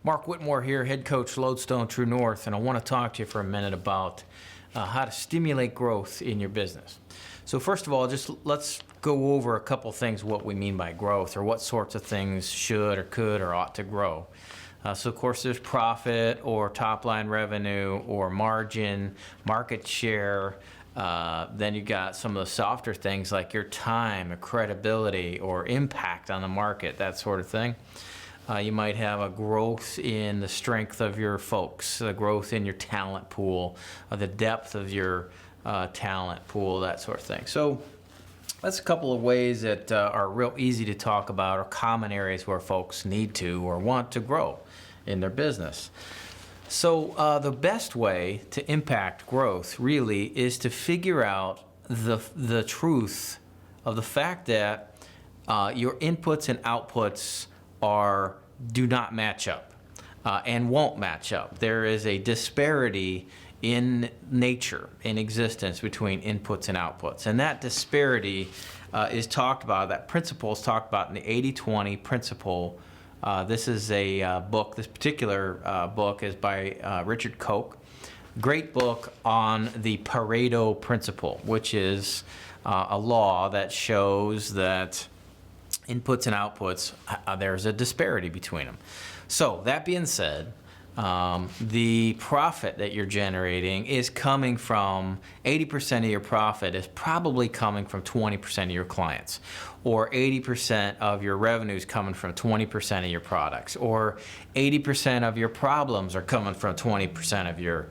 Mark Whitmore here, head coach, Lodestone, True North, and I want to talk to you for a minute about how to stimulate growth in your business. So first of all, just let's go over a couple things what we mean by growth, or what sorts of things should or could or ought to grow. So of course there's profit or top line revenue or margin, market share. Then you got some of the softer things like your time, or credibility, or impact on the market, that sort of thing. You might have a growth in the strength of your folks, the growth in your talent pool, the depth of your talent pool, that sort of thing. So that's a couple of ways that are real easy to talk about, or common areas where folks need to or want to grow in their business. So the best way to impact growth really is to figure out the truth of the fact that your inputs and outputs do not match up and won't match up. There is a disparity in nature, in existence, between inputs and outputs. And that disparity is talked about, that principle is talked about in the 80-20 principle. This is a book, this particular book is by Richard Koch. Great book on the Pareto principle, which is a law that shows that inputs and outputs, there's a disparity between them. So that being said, the profit that you're generating is coming from 80% of your profit is probably coming from 20% of your clients, or 80% of your revenue is coming from 20% of your products, or 80% of your problems are coming from 20% of your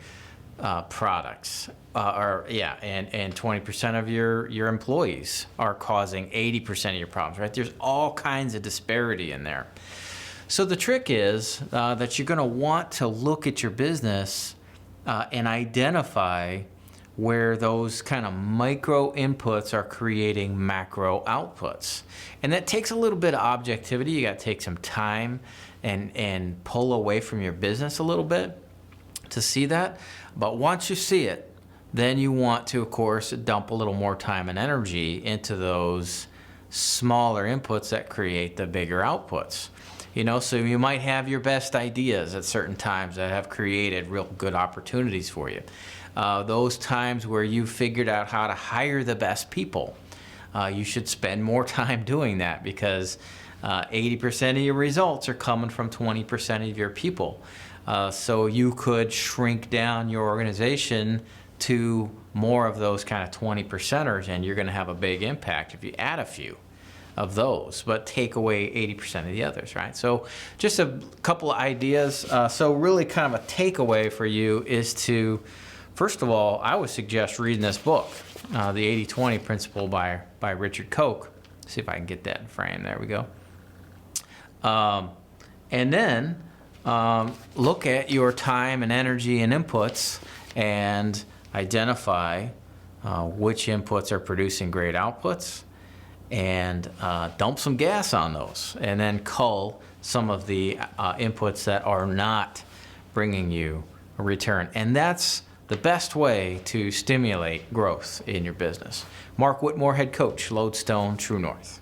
products, and 20% of your employees are causing 80% of your problems, right? There's all kinds of disparity in there. So the trick is that you're going to want to look at your business and identify where those kind of micro inputs are creating macro outputs. And that takes a little bit of objectivity. You got to take some time and pull away from your business a little bit to see that. But once you see it, then you want to, of course, dump a little more time and energy into those smaller inputs that create the bigger outputs. You know, so you might have your best ideas at certain times that have created real good opportunities for you. Those times where you figured out how to hire the best people, you should spend more time doing that, because 80% of your results are coming from 20% of your people. So you could shrink down your organization to more of those kind of 20%ers, and you're going to have a big impact if you add a few of those, but take away 80% of the others, right? So just a couple of ideas. So really kind of a takeaway for you is to, first of all, I would suggest reading this book, the 80-20 principle by Richard Koch. See if I can get that in frame. There we go. And then look at your time and energy and inputs and identify which inputs are producing great outputs, and dump some gas on those, and then cull some of the inputs that are not bringing you a return. And that's the best way to stimulate growth in your business. Mark Whitmore, head coach, Lodestone, True North.